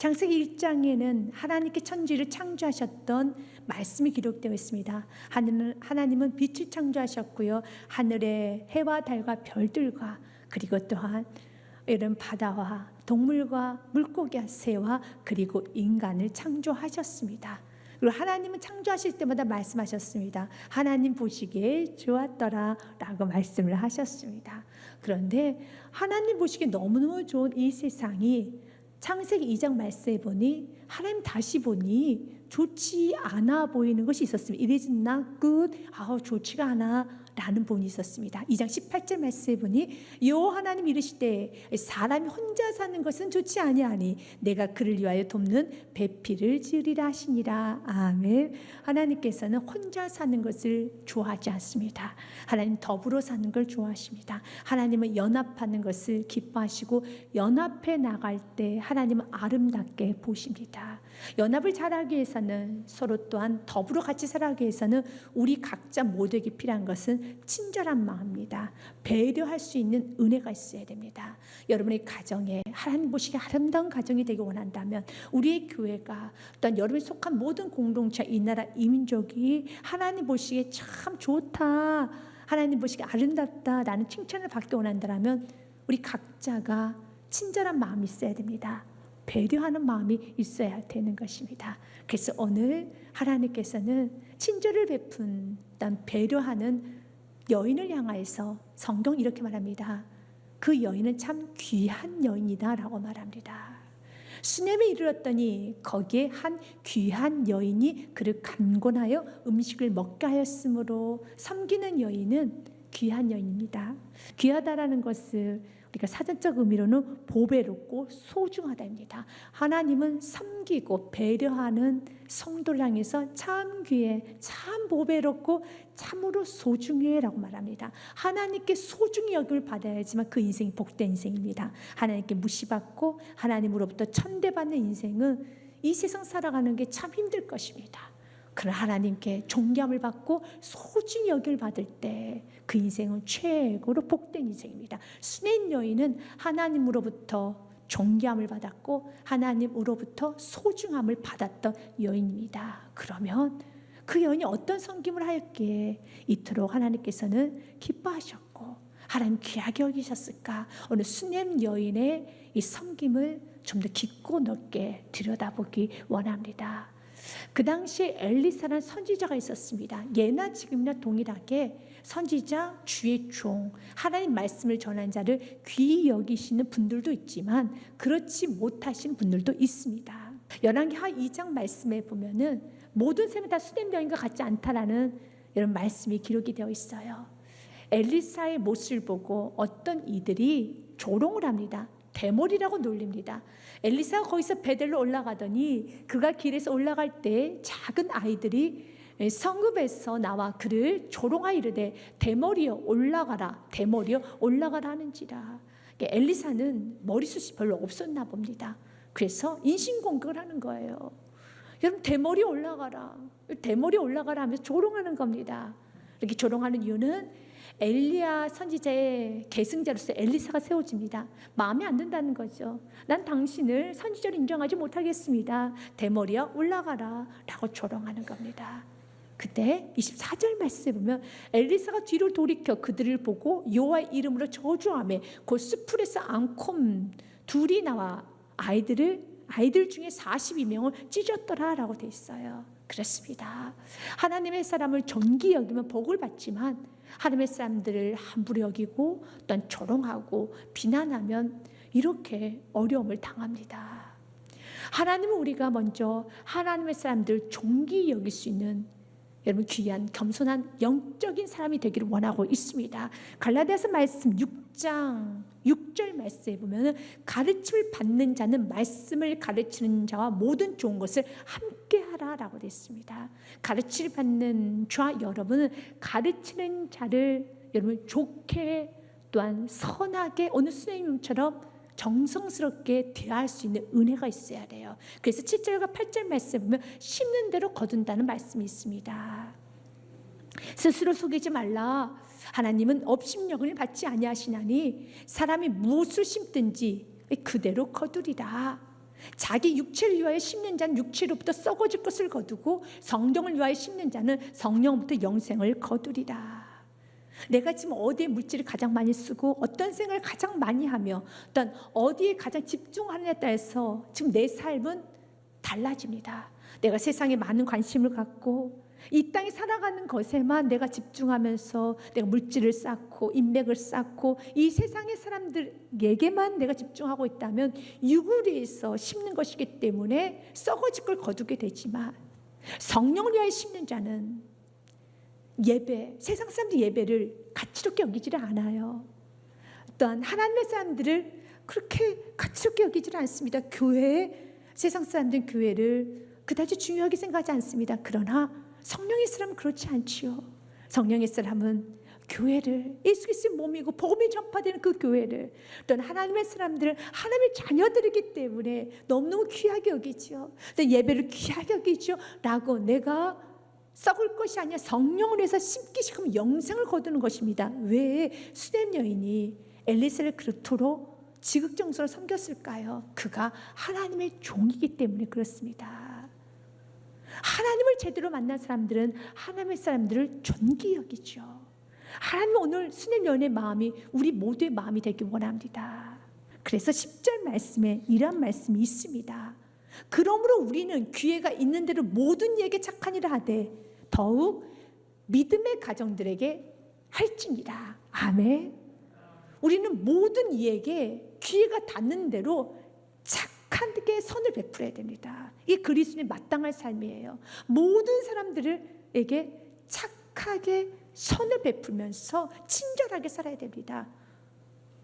창세기 1장에는 하나님께 천지를 창조하셨던 말씀이 기록되어 있습니다. 하나님은 빛을 창조하셨고요, 하늘의 해와 달과 별들과 그리고 또한 이런 바다와 동물과 물고기와 새와 그리고 인간을 창조하셨습니다. 그리고 하나님은 창조하실 때마다 말씀하셨습니다. 하나님 보시기에 좋았더라 라고 말씀을 하셨습니다. 그런데 하나님 보시기에 너무너무 좋은 이 세상이 창세기 2장 말씀에 보니 하나님 다시 보니 좋지 않아 보이는 것이 있었습니다. It is not good. 좋지가 않아 라는 본이 있었습니다. 2장 18절 말씀에 보니 여호와 하나님 이르시되 사람이 혼자 사는 것은 좋지 아니하니 내가 그를 위하여 돕는 배필을 지으리라 하시니라. 아멘. 하나님께서는 혼자 사는 것을 좋아하지 않습니다. 하나님 더불어 사는 걸 좋아하십니다. 하나님은 연합하는 것을 기뻐하시고 연합해 나갈 때 하나님은 아름답게 보십니다. 연합을 잘하기 위해서는 서로 또한 더불어 같이 살아가기 위해서는 우리 각자 모두에게 필요한 것은 친절한 마음입니다. 배려할 수 있는 은혜가 있어야 됩니다. 여러분의 가정에 하나님 보시기에 아름다운 가정이 되기 원한다면 우리의 교회가 또한 여러분이 속한 모든 공동체, 이 나라, 이 민족이 하나님 보시기에 참 좋다, 하나님 보시기에 아름답다 라는 칭찬을 받기 원한다면 우리 각자가 친절한 마음이 있어야 됩니다. 배려하는 마음이 있어야 되는 것입니다. 그래서 오늘 하나님께서는 친절을 베푼 배려하는 여인을 향하여서 성경 이렇게 말합니다. 그 여인은 참 귀한 여인이다 라고 말합니다. 수넴에 이르렀더니 거기에 한 귀한 여인이 그를 간곤하여 음식을 먹게 하였으므로 섬기는 여인은 귀한 여인입니다. 귀하다라는 것을 우리가 사전적 의미로는 보배롭고 소중하다입니다. 하나님은 섬기고 배려하는 성도를 향해서 참 귀해, 참 보배롭고 참으로 소중해 라고 말합니다. 하나님께 소중히 여김을 받아야지만 그 인생이 복된 인생입니다. 하나님께 무시받고 하나님으로부터 천대받는 인생은 이 세상 살아가는 게 참 힘들 것입니다. 그러나 하나님께 존경을 받고 소중히 여김을 받을 때 그 인생은 최고로 복된 인생입니다. 수넴 여인은 하나님으로부터 존경함을 받았고 하나님으로부터 소중함을 받았던 여인입니다. 그러면 그 여인이 어떤 섬김을 하였기에 이토록 하나님께서는 기뻐하셨고 하나님 귀하게 여기셨을까? 오늘 수넴 여인의 이 섬김을 좀 더 깊고 넓게 들여다보기 원합니다. 그 당시에 엘리사라는 선지자가 있었습니다. 예나 지금이나 동일하게 선지자, 주의 종, 하나님 말씀을 전한 자를 귀히 여기시는 분들도 있지만 그렇지 못하신 분들도 있습니다. 열왕기하 2장 말씀에 보면은 모든 셈이 다 수넴 여인과 같지 않다라는 이런 말씀이 기록이 되어 있어요. 엘리사의 모습을 보고 어떤 이들이 조롱을 합니다. 대머리라고 놀립니다. 엘리사가 거기서 베델로 올라가더니 그가 길에서 올라갈 때 작은 아이들이 성읍에서 나와 그를 조롱하여 이르되 대머리여 올라가라, 대머리여 올라가라 하는지라. 엘리사는 머리숱이 별로 없었나 봅니다. 그래서 인신공격을 하는 거예요. 여러분, 대머리 올라가라, 대머리 올라가라 하면서 조롱하는 겁니다. 이렇게 조롱하는 이유는 엘리야 선지자의 계승자로서 엘리사가 세워집니다. 마음에 안 든다는 거죠. 난 당신을 선지자로 인정하지 못하겠습니다. 대머리야 올라가라 라고 조롱하는 겁니다. 그때 24절 말씀에 보면 엘리사가 뒤로 돌이켜 그들을 보고 여호와의 이름으로 저주하며 곧 수풀에서 앙콤 둘이 나와 아이들 중에 42명을 찢었더라 라고 돼 있어요. 그렇습니다. 하나님의 사람을 존귀 여기면 복을 받지만 하나님의 사람들을 함부로 여기고 또한 조롱하고 비난하면 이렇게 어려움을 당합니다. 하나님은 우리가 먼저 하나님의 사람들 존귀 여길 수 있는 여러분 귀한 겸손한 영적인 사람이 되기를 원하고 있습니다. 갈라디아서 말씀 6장 6절 말씀에 보면 가르침을 받는 자는 말씀을 가르치는 자와 모든 좋은 것을 함께 하라라고 되어 있습니다. 가르침을 받는 저와 여러분은 가르치는 자를 여러분 좋게 또한 선하게 오늘 수녀님처럼 정성스럽게 대할 수 있는 은혜가 있어야 돼요. 그래서 7절과 8절 말씀에 보면 심는 대로 거둔다는 말씀이 있습니다. 스스로 속이지 말라. 하나님은 업심여김을 받지 아니하시나니 사람이 무엇을 심든지 그대로 거두리라. 자기 육체를 위하여 심는 자는 육체로부터 썩어질 것을 거두고 성령을 위하여 심는 자는 성령부터 영생을 거두리라. 내가 지금 어디에 물질을 가장 많이 쓰고 어떤 생각을 가장 많이 하며 어떤 어디에 가장 집중하느냐에 따라서 지금 내 삶은 달라집니다. 내가 세상에 많은 관심을 갖고 이 땅에 살아가는 것에만 내가 집중하면서 내가 물질을 쌓고 인맥을 쌓고 이 세상의 사람들에게만 내가 집중하고 있다면 육을 위해서 심는 것이기 때문에 썩어질 걸 거두게 되지만, 성령을 위하여 심는 자는 예배, 세상 사람들 예배를 가치롭게 여기지를 않아요. 또한 하나님의 사람들을 그렇게 가치롭게 여기지를 않습니다. 세상 사람들은 교회를 그다지 중요하게 생각하지 않습니다. 그러나 성령의 사람은 그렇지 않지요. 성령의 사람은 교회를, 예수 그리스도의 몸이고 복음이 전파되는 그 교회를, 또는 하나님의 사람들은 하나님의 자녀들이기 때문에 너무너무 귀하게 여기죠. 예배를 귀하게 여기죠. 라고 내가 썩을 것이 아니라 성령을 해서 심기 시작하면 영생을 거두는 것입니다. 왜 수렘 여인이 엘리사를 그토록 지극정성으로 섬겼을까요? 그가 하나님의 종이기 때문에 그렇습니다. 하나님을 제대로 만난 사람들은 하나님의 사람들을 존귀 여기죠. 하나님은 오늘 수렘 여인의 마음이 우리 모두의 마음이 되길 원합니다. 그래서 10절 말씀에 이런 말씀이 있습니다. 그러므로 우리는 기회가 있는 대로 모든 이에게 착한 일을 하되 더욱 믿음의 가정들에게 할지니라. 아멘. 우리는 모든 이에게 기회가 닿는 대로 착하게 선을 베풀어야 됩니다. 이 그리스도인의 마땅할 삶이에요. 모든 사람들에게 착하게 선을 베풀면서 친절하게 살아야 됩니다.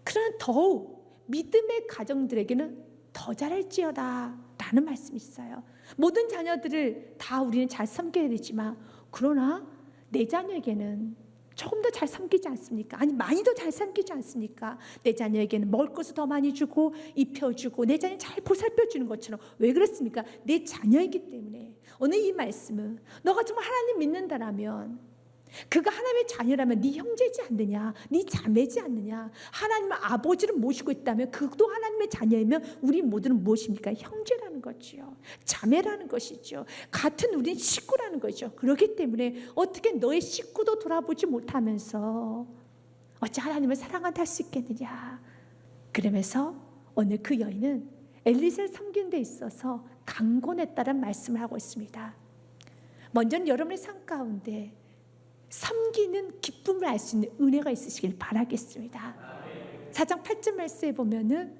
그러나 더욱 믿음의 가정들에게는 더 잘할지어다 라는 말씀이 있어요. 모든 자녀들을 다 우리는 잘 섬겨야 되지만, 그러나 내 자녀에게는 조금 더 잘 섬기지 않습니까? 아니, 많이 더 잘 섬기지 않습니까? 내 자녀에게는 먹을 것을 더 많이 주고 입혀주고 내 자녀 잘 보살펴주는 것처럼. 왜 그렇습니까? 내 자녀이기 때문에. 오늘 이 말씀은 너가 정말 하나님 믿는다라면, 그가 하나님의 자녀라면 네 형제지 않느냐, 네 자매지 않느냐, 하나님의 아버지를 모시고 있다면 그도 하나님의 자녀이면 우리 모두는 무엇입니까? 형제라는 거지요. 자매라는 것이죠. 같은 우린 식구라는 거죠. 그렇기 때문에 어떻게 너의 식구도 돌아보지 못하면서 어찌 하나님을 사랑한다 할 수 있겠느냐. 그러면서 오늘 그 여인은 엘리사를 섬기는 데 있어서 강권했다는 말씀을 하고 있습니다. 먼저는 여러분의 삶 가운데 섬기는 기쁨을 알 수 있는 은혜가 있으시길 바라겠습니다. 4장 8절 말씀에 보면은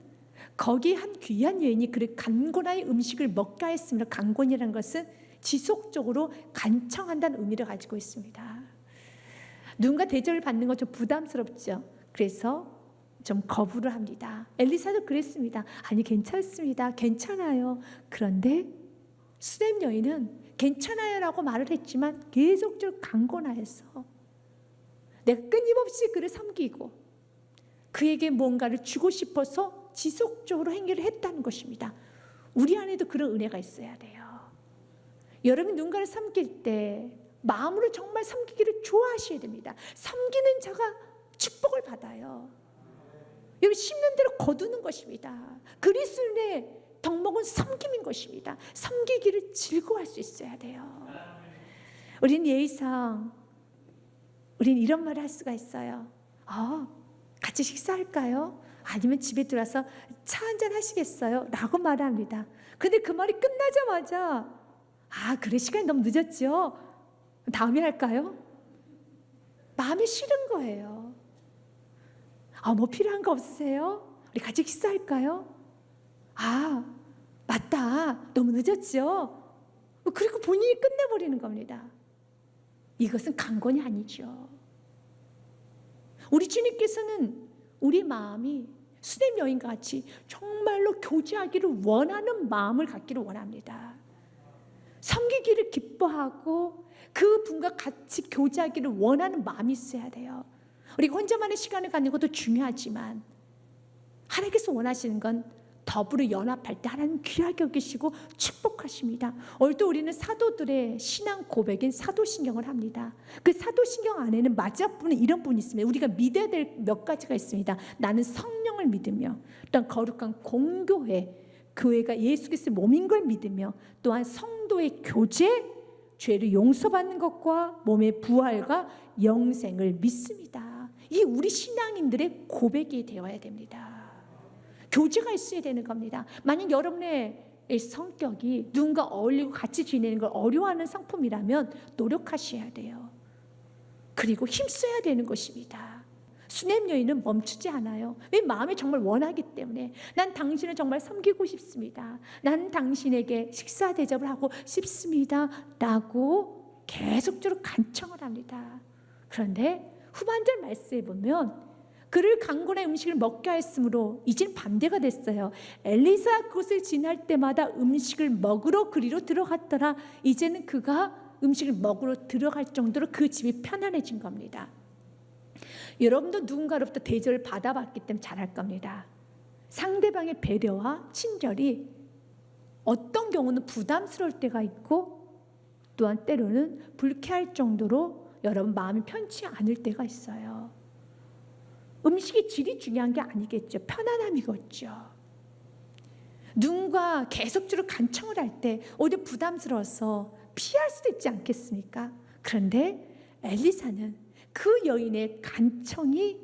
거기 한 귀한 여인이 그를 간곤하여 음식을 먹게 하였으므로, 간곤이라는 것은 지속적으로 간청한다는 의미를 가지고 있습니다. 누군가 대접을 받는 건 좀 부담스럽죠. 그래서 좀 거부를 합니다. 엘리사도 그랬습니다. 아니, 괜찮습니다. 괜찮아요. 그런데 수렘 여인은 괜찮아요 라고 말을 했지만 계속적으로 강권하여서 내가 끊임없이 그를 섬기고 그에게 뭔가를 주고 싶어서 지속적으로 행위를 했다는 것입니다. 우리 안에도 그런 은혜가 있어야 돼요. 여러분, 누군가를 섬길 때 마음으로 정말 섬기기를 좋아하셔야 됩니다. 섬기는 자가 축복을 받아요. 여러분, 심는 대로 거두는 것입니다. 그리스도인의 덕목은 섬김인 것입니다. 섬기기를 즐거워할 수 있어야 돼요. 우리는 예의상 우리는 이런 말을 할 수가 있어요. 같이 식사할까요? 아니면 집에 들어와서 차 한잔 하시겠어요? 라고 말합니다. 근데 그 말이 끝나자마자 그래, 시간이 너무 늦었죠? 다음에 할까요? 마음이 싫은 거예요. 뭐 필요한 거 없으세요? 우리 같이 식사할까요? 맞다, 너무 늦었죠? 그리고 본인이 끝내버리는 겁니다. 이것은 강권이 아니죠. 우리 주님께서는 우리 마음이 수렘 여인과 같이 정말로 교제하기를 원하는 마음을 갖기를 원합니다. 섬기기를 기뻐하고 그 분과 같이 교제하기를 원하는 마음이 있어야 돼요. 우리가 혼자만의 시간을 갖는 것도 중요하지만 하나님께서 원하시는 건 더불어 연합할 때 하나님 귀하게 여기시고 축복하십니다. 오늘도 우리는 사도들의 신앙 고백인 사도신경을 합니다. 그 사도신경 안에는 마지막 부분에 이런 부분이 있습니다. 우리가 믿어야 될 몇 가지가 있습니다. 나는 성령을 믿으며, 또한 거룩한 공교회, 교회가 예수 그리스도의 몸인 걸 믿으며 또한 성도의 교제, 죄를 용서받는 것과 몸의 부활과 영생을 믿습니다. 이게 우리 신앙인들의 고백이 되어야 됩니다. 교제가 있어야 되는 겁니다. 만약 여러분의 성격이 누군가 어울리고 같이 지내는 걸 어려워하는 성품이라면 노력하셔야 돼요. 그리고 힘써야 되는 것입니다. 수냄 여인은 멈추지 않아요. 왜? 마음에 정말 원하기 때문에. 난 당신을 정말 섬기고 싶습니다. 난 당신에게 식사 대접을 하고 싶습니다. 라고 계속적으로 간청을 합니다. 그런데 후반절 말씀에 보면 그를 강권의 음식을 먹게 하였으므로 이젠 반대가 됐어요. 엘리사 그곳을 지날 때마다 음식을 먹으러 그리로 들어갔더라. 이제는 그가 음식을 먹으러 들어갈 정도로 그 집이 편안해진 겁니다. 여러분도 누군가로부터 대접을 받아봤기 때문에 잘할 겁니다. 상대방의 배려와 친절이 어떤 경우는 부담스러울 때가 있고 또한 때로는 불쾌할 정도로 여러분 마음이 편치 않을 때가 있어요. 음식의 질이 중요한 게 아니겠죠. 편안함이겠죠. 누군가 계속적으로 간청을 할 때 오히려 부담스러워서 피할 수도 있지 않겠습니까? 그런데 엘리사는 그 여인의 간청이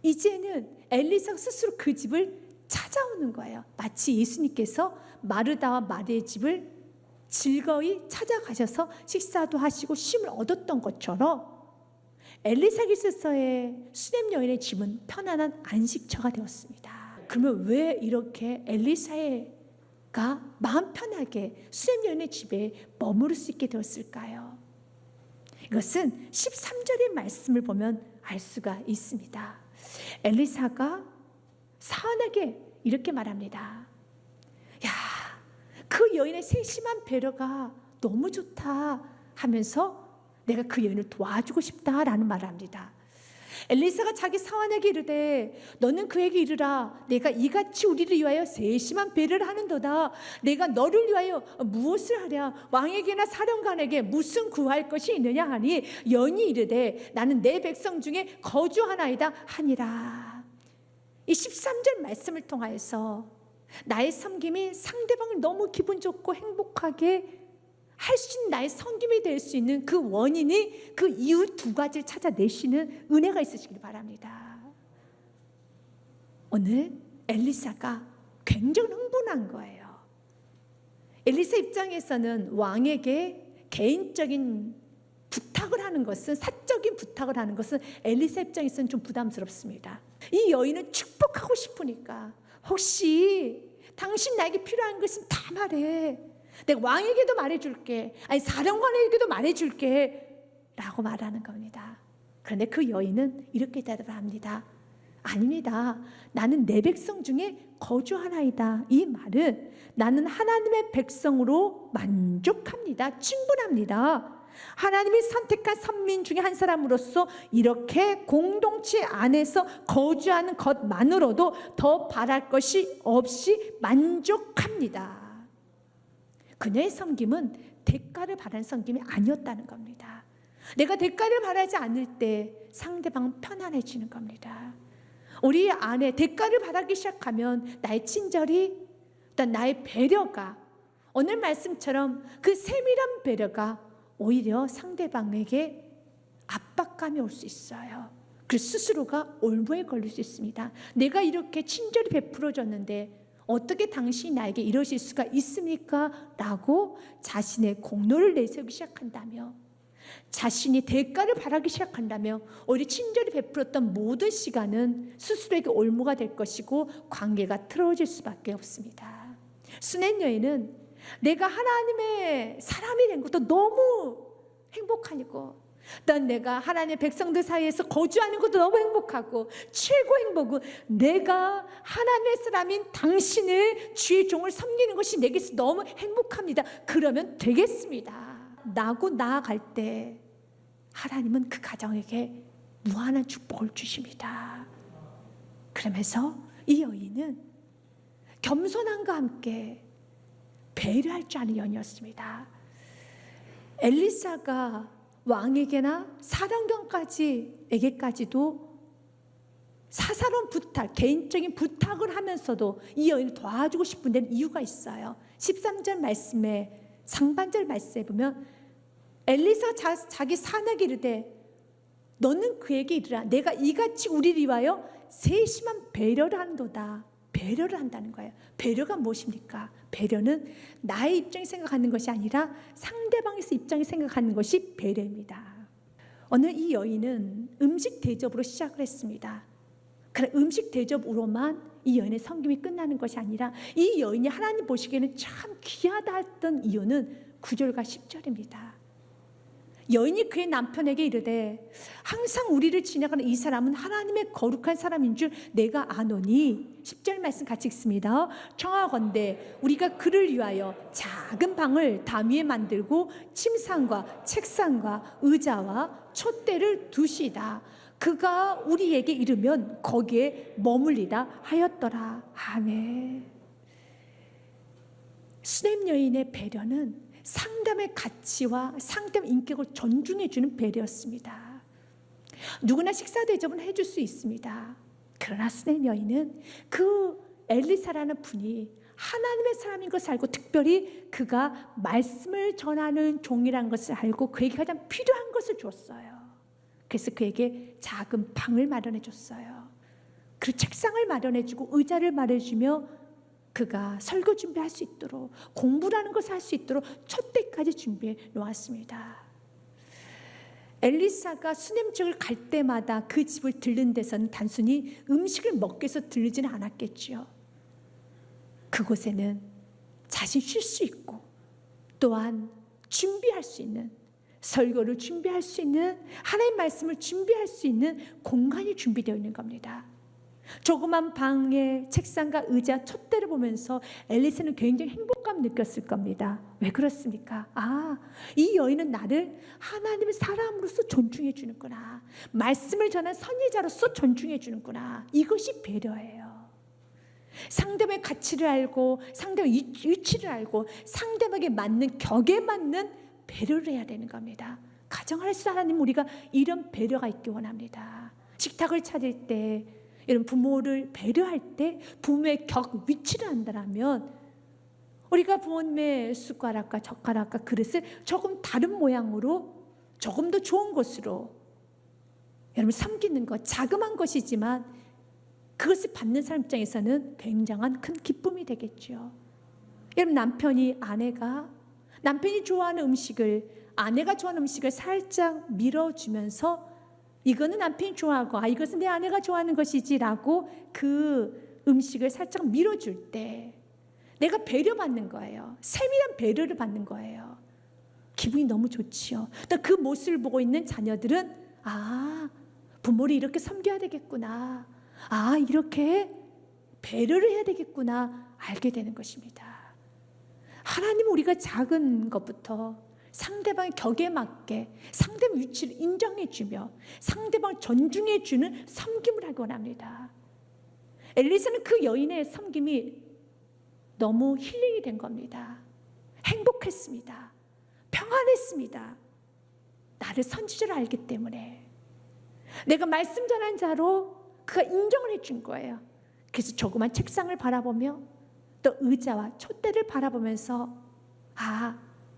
이제는 엘리사 스스로 그 집을 찾아오는 거예요. 마치 예수님께서 마르다와 마리의 집을 즐거이 찾아가셔서 식사도 하시고 쉼을 얻었던 것처럼 엘리사기서의 수냄 여인의 집은 편안한 안식처가 되었습니다. 그러면 왜 이렇게 엘리사가 마음 편하게 수냄 여인의 집에 머무를 수 있게 되었을까요? 이것은 13절의 말씀을 보면 알 수가 있습니다. 엘리사가 사안에게 이렇게 말합니다. 야, 그 여인의 세심한 배려가 너무 좋다 하면서 내가 그 여인을 도와주고 싶다라는 말을 합니다. 엘리사가 자기 사환에게 이르되 너는 그에게 이르라 내가 이같이 우리를 위하여 세심한 배려를 하는도다. 내가 너를 위하여 무엇을 하랴? 왕에게나 사령관에게 무슨 구할 것이 있느냐 하니 여인이 이르되 나는 내 백성 중에 거주하나이다 하니라. 이 13절 말씀을 통하여서 나의 섬김이 상대방을 너무 기분 좋고 행복하게 할 수 있는 나의 섬김이 될 수 있는 그 원인이 그 이유 두 가지를 찾아내시는 은혜가 있으시길 바랍니다. 오늘 엘리사가 굉장히 흥분한 거예요. 엘리사 입장에서는 왕에게 개인적인 부탁을 하는 것은, 사적인 부탁을 하는 것은 엘리사 입장에서는 좀 부담스럽습니다. 이 여인은 축복하고 싶으니까 혹시 당신 나에게 필요한 것은 다 말해. 내가 왕에게도 말해줄게. 아니 사령관에게도 말해줄게 라고 말하는 겁니다. 그런데 그 여인은 이렇게 대답합니다. 아닙니다. 나는 내 백성 중에 거주하나이다. 이 말은 나는 하나님의 백성으로 만족합니다. 충분합니다. 하나님이 선택한 선민 중에 한 사람으로서 이렇게 공동체 안에서 거주하는 것만으로도 더 바랄 것이 없이 만족합니다. 그녀의 섬김은 대가를 바라는 섬김이 아니었다는 겁니다. 내가 대가를 바라지 않을 때 상대방은 편안해지는 겁니다. 우리 안에 대가를 바라기 시작하면 나의 친절이, 또한 나의 배려가, 오늘 말씀처럼 그 세밀한 배려가 오히려 상대방에게 압박감이 올 수 있어요. 그래서 스스로가 올무에 걸릴 수 있습니다. 내가 이렇게 친절히 베풀어줬는데 어떻게 당신이 나에게 이러실 수가 있습니까? 라고 자신의 공로를 내세우기 시작한다며, 자신이 대가를 바라기 시작한다며 오히려 친절히 베풀었던 모든 시간은 스스로에게 올무가 될 것이고 관계가 틀어질 수밖에 없습니다. 수냄 여인은 내가 하나님의 사람이 된 것도 너무 행복하고, 또 내가 하나님의 백성들 사이에서 거주하는 것도 너무 행복하고, 최고 행복은 내가 하나님의 사람인 당신을 주의 종을 섬기는 것이 내게서 너무 행복합니다. 그러면 되겠습니다 라고 나아갈 때 하나님은 그 가정에게 무한한 축복을 주십니다. 그러면서 이 여인은 겸손함과 함께 배려할 줄 아는 여인이었습니다. 엘리사가 왕에게나 사령관에게까지도 사사로운 부탁, 개인적인 부탁을 하면서도 이 여인을 도와주고 싶은 데는 이유가 있어요. 13절 말씀에, 상반절 말씀에 보면 엘리사가 자기 사내에게 이르되 너는 그에게 이르라 내가 이같이 우리를 위하여 세심한 배려를 한도다. 배려를 한다는 거예요. 배려가 무엇입니까? 배려는 나의 입장이 생각하는 것이 아니라 상대방의 입장이 생각하는 것이 배려입니다. 오늘 이 여인은 음식 대접으로 시작을 했습니다. 그런 음식 대접으로만 이 여인의 섬김이 끝나는 것이 아니라 이 여인이 하나님 보시기에는 참 귀하다 했던 이유는 9절과 10절입니다. 여인이 그의 남편에게 이르되 항상 우리를 지나가는 이 사람은 하나님의 거룩한 사람인 줄 내가 아노니 10절 말씀 같이 읽습니다. 청하건대 우리가 그를 위하여 작은 방을 담 위에 만들고 침상과 책상과 의자와 촛대를 두시다. 그가 우리에게 이르면 거기에 머물리다 하였더라. 아멘. 수냄 여인의 배려는 상담의 가치와 상담 인격을 존중해 주는 배려였습니다. 누구나 식사 대접은 해줄 수 있습니다. 그러나 수냄 여인은 그 엘리사라는 분이 하나님의 사람인 것을 알고 특별히 그가 말씀을 전하는 종이라는 것을 알고 그에게 가장 필요한 것을 줬어요. 그래서 그에게 작은 방을 마련해 줬어요. 그리고 책상을 마련해 주고 의자를 마련해 주며 그가 설교 준비할 수 있도록 공부라는 것을 할 수 있도록 촛대까지 준비해 놓았습니다. 엘리사가 수냄 지역을 갈 때마다 그 집을 들른 데서는 단순히 음식을 먹기 위해서 들르지는 않았겠지요. 그곳에는 자신 쉴 수 있고 또한 준비할 수 있는 설교를 준비할 수 있는 하나님의 말씀을 준비할 수 있는 공간이 준비되어 있는 겁니다. 조그만 방에 책상과 의자, 촛대를 보면서 엘리사는 굉장히 행복감 느꼈을 겁니다. 왜 그렇습니까? 이 여인은 나를 하나님의 사람으로서 존중해 주는구나. 말씀을 전한 선지자로서 존중해 주는구나. 이것이 배려예요. 상대방의 가치를 알고 상대방의 위치를 알고 상대방에게 맞는 격에 맞는 배려를 해야 되는 겁니다. 가정할수 하나님 우리가 이런 배려가 있기 원합니다. 식탁을 차릴 때 이런 부모를 배려할 때 부모의 격 위치를 안다면 우리가 부모님의 숟가락과 젓가락과 그릇을 조금 다른 모양으로 조금 더 좋은 것으로 여러분 섬기는 것 자그마한 것이지만 그것을 받는 사람 입장에서는 굉장한 큰 기쁨이 되겠죠. 여러분 남편이 좋아하는 음식을 아내가 좋아하는 음식을 살짝 밀어주면서 이거는 남편이 좋아하고 이것은 내 아내가 좋아하는 것이지라고 그 음식을 살짝 밀어줄 때 내가 배려받는 거예요. 세밀한 배려를 받는 거예요. 기분이 너무 좋지요. 또 그 모습을 보고 있는 자녀들은 부모를 이렇게 섬겨야 되겠구나. 이렇게 배려를 해야 되겠구나 알게 되는 것입니다. 하나님은 우리가 작은 것부터 상대방의 격에 맞게 상대방 위치를 인정해주며 상대방을 존중해주는 섬김을 하기 원합니다. 엘리사는 그 여인의 섬김이 너무 힐링이 된 겁니다. 행복했습니다. 평안했습니다. 나를 선지자로 알기 때문에 내가 말씀 전한 자로 그가 인정을 해준 거예요. 그래서 조그만 책상을 바라보며 또 의자와 촛대를 바라보면서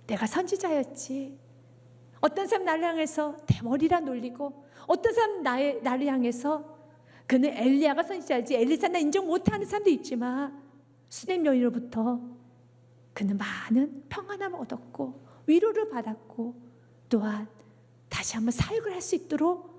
내가 선지자였지. 어떤 사람 나를 향해서 대머리라 놀리고 어떤 사람 나를 향해서 그는 엘리야가 선지자지 엘리사는 인정 못하는 사람도 있지만 수냄 여인으로부터 그는 많은 평안함을 얻었고 위로를 받았고 또한 다시 한번 사역을 할 수 있도록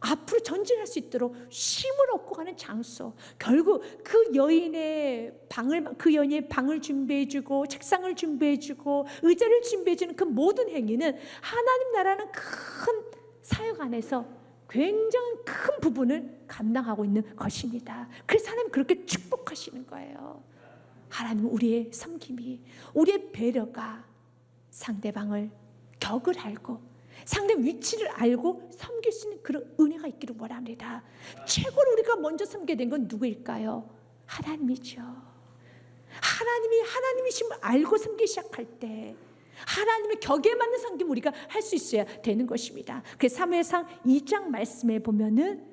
앞으로 전진할 수 있도록 힘을 얻고 가는 장소. 결국 그 여인의 방을 준비해주고 책상을 준비해주고 의자를 준비해주는 그 모든 행위는 하나님 나라는 큰 사역 안에서 굉장히 큰 부분을 감당하고 있는 것입니다. 그래서 하나님 그렇게 축복하시는 거예요. 하나님은 우리의 섬김이 우리의 배려가 상대방을 격을 알고 상대 위치를 알고 섬길 수 있는 그런 은혜가 있기를 원합니다. 최고로 우리가 먼저 섬기게 된 건 누구일까요? 하나님이죠. 하나님이심을 알고 섬기기 시작할 때 하나님의 격에 맞는 섬김을 우리가 할 수 있어야 되는 것입니다. 그래서 사무엘상 2장 말씀에 보면은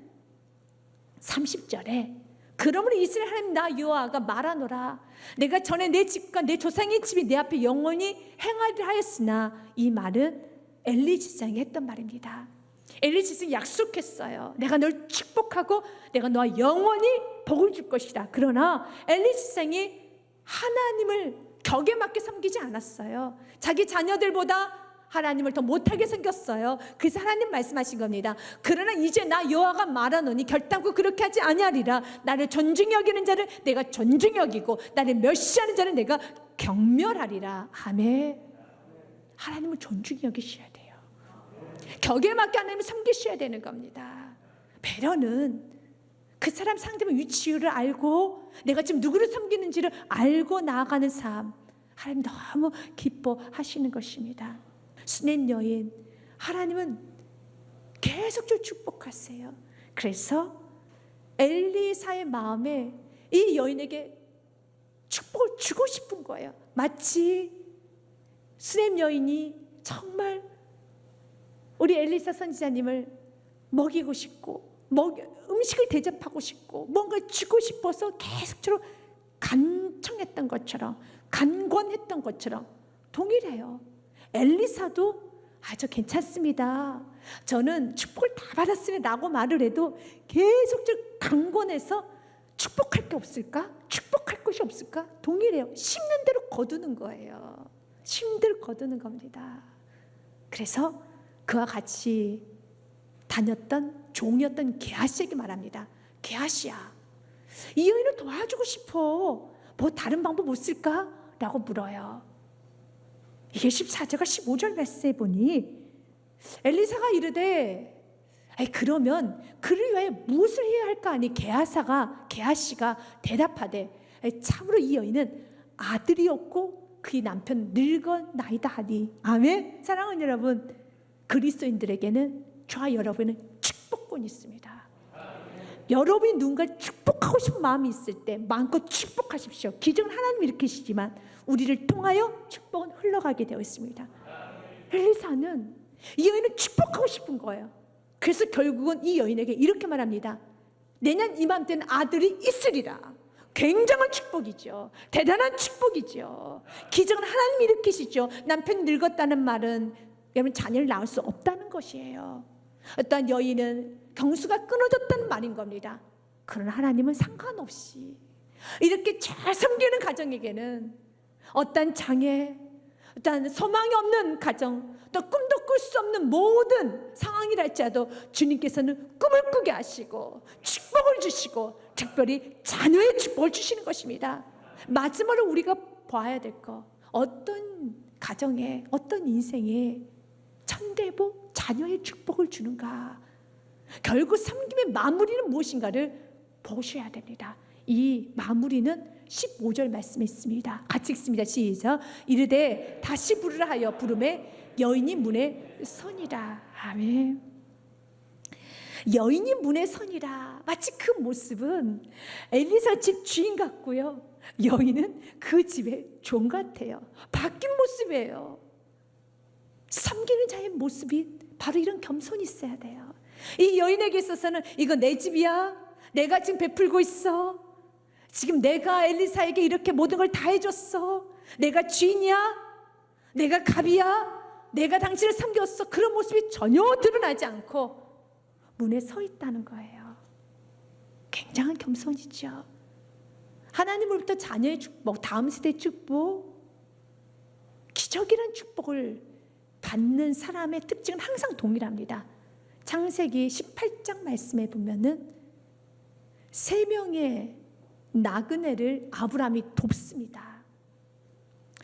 30절에 그러므로 이스라엘 하나님 나 여호와가 말하노라 내가 전에 내 집과 내 조상의 집이 내 앞에 영원히 행하리라 하였으나 이 말은 엘리 지상이 했던 말입니다. 엘리 지상이 약속했어요. 내가 널 축복하고 내가 너와 영원히 복을 줄 것이다. 그러나 엘리 지상이 하나님을 격에 맞게 섬기지 않았어요. 자기 자녀들보다 하나님을 더 못하게 섬겼어요. 그래서 하나님 말씀하신 겁니다. 그러나 이제 나 여호와가 말하노니 결단코 그렇게 하지 아니하리라. 나를 존중히 여기는 자를 내가 존중히 여기고 나를 멸시하는 자를 내가 경멸하리라. 아멘. 하나님을 존중히 여기셔야 돼요. 격에 맞게 하나님을 섬기셔야 되는 겁니다. 배려는 그 사람 상대방 위치를 알고 내가 지금 누구를 섬기는지를 알고 나아가는 삶, 하나님 너무 기뻐하시는 것입니다. 수낸 여인, 하나님은 계속적으로 축복하세요. 그래서 엘리사의 마음에 이 여인에게 축복을 주고 싶은 거예요. 마치 수냄 여인이 정말 우리 엘리사 선지자님을 먹이고 싶고 음식을 대접하고 싶고 뭔가 주고 싶어서 계속적으로 간청했던 것처럼 간권했던 것처럼 동일해요. 엘리사도 저 괜찮습니다. 저는 축복을 다 받았습니다 라고 말을 해도 계속적으로 강권해서 축복할 게 없을까? 축복할 것이 없을까? 동일해요. 심는 대로 거두는 거예요. 심는 대로 거두는 겁니다. 그래서 그와 같이 다녔던 종이었던 게하시에게 말합니다. 게하시야, 이 여인을 도와주고 싶어. 뭐 다른 방법 없을까? 라고 물어요. 이게 14절과 15절 말씀에 보니 엘리사가 이르되 그러면 그를 위하여 무엇을 해야 할까 하니 게하시가 대답하되 참으로 이 여인은 아들이 없고 그의 남편 늙었나이다 하니. 아멘. 사랑하는 여러분, 그리스도인들에게는 저와 여러분은 축복권이 있습니다. 여러분이 누군가를 축복하고 싶은 마음이 있을 때 마음껏 축복하십시오. 기적은 하나님이 일으키시지만 우리를 통하여 축복은 흘러가게 되어 있습니다. 엘리사는 이 여인을 축복하고 싶은 거예요. 그래서 결국은 이 여인에게 이렇게 말합니다. 내년 이맘때는 아들이 있으리라. 굉장한 축복이죠. 대단한 축복이죠. 기적은 하나님이 일으키시죠. 남편이 늙었다는 말은 여러분 자녀를 낳을 수 없다는 것이에요. 어떤 여인은 경수가 끊어졌다는 말인 겁니다. 그러나 하나님은 상관없이 이렇게 잘 섬기는 가정에게는 어떤 장애, 어떤 소망이 없는 가정, 또 꿈도 꿀 수 없는 모든 상황이라 할지라도 주님께서는 꿈을 꾸게 하시고 축복을 주시고 특별히 자녀의 축복을 주시는 것입니다. 마지막으로 우리가 봐야 될 것, 어떤 가정에 어떤 인생에 천대복 자녀의 축복을 주는가. 결국 섬김의 마무리는 무엇인가를 보셔야 됩니다. 이 마무리는 15절 말씀에 있습니다. 같이 읽습니다. 시작. 이르되 다시 부르라 하여 부르매 여인이 문에 서니라. 아멘. 여인이 문에 서니라. 마치 그 모습은 엘리사 집 주인 같고요, 여인은 그 집의 종 같아요. 바뀐 모습이에요. 섬기는 자의 모습이 바로 이런 겸손이 있어야 돼요. 이 여인에게 있어서는 이거 내 집이야, 내가 지금 베풀고 있어, 지금 내가 엘리사에게 이렇게 모든 걸 다 해줬어, 내가 주인이야, 내가 갑이야, 내가 당신을 섬겼어. 그런 모습이 전혀 드러나지 않고 문에 서 있다는 거예요. 굉장한 겸손이죠. 하나님으로부터 자녀의 축복, 다음 세대의 축복, 기적이라는 축복을 받는 사람의 특징은 항상 동일합니다. 창세기 18장 말씀에 보면은 3명의 나그네를 아브라함이 돕습니다.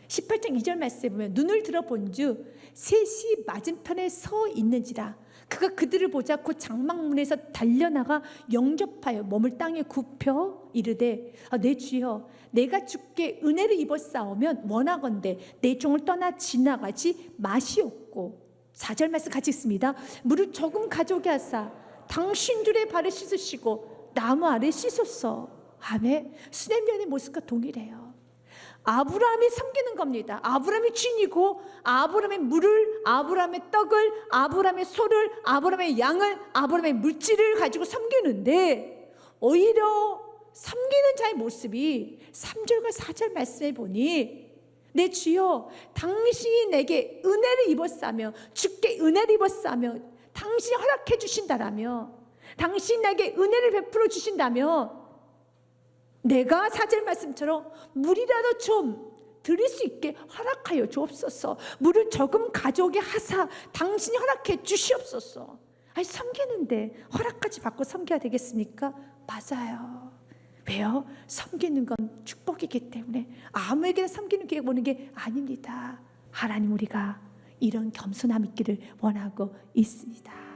18장 2절 말씀에 보면 눈을 들어 본즉 셋이 맞은편에 서 있는지라 그가 그들을 보자 곧 장막문에서 달려나가 영접하여 몸을 땅에 굽혀 이르되 내 주여 내가 주께 은혜를 입었사오면 원하건대 내 종을 떠나 지나가지 마시옵고. 4절 말씀 같이 읽습니다. 물을 조금 가져오게 하사 당신들의 발을 씻으시고 나무 아래 씻었어. 아멘. 수냄면의 모습과 동일해요. 아브라함이 섬기는 겁니다. 아브라함이 주인이고 아브라함의 물을, 아브라함의 떡을, 아브라함의 소를, 아브라함의 양을, 아브라함의 물질을 가지고 섬기는데 오히려 섬기는 자의 모습이 3절과 4절 말씀해 보니 내 주여 당신이 내게 은혜를 입었사며 주께 은혜를 입었사며 당신이 허락해 주신다라며 당신이 내게 은혜를 베풀어 주신다며 내가 4절 말씀처럼 물이라도 좀 드릴 수 있게 허락하여 주옵소서. 물을 조금 가져오게 하사 당신이 허락해 주시옵소서. 아니 섬기는데 허락까지 받고 섬겨야 되겠습니까? 맞아요. 왜요? 섬기는 건 축복이기 때문에 아무에게나 섬기는 기회 보는 게 아닙니다. 하나님 우리가 이런 겸손함 있기를 원하고 있습니다.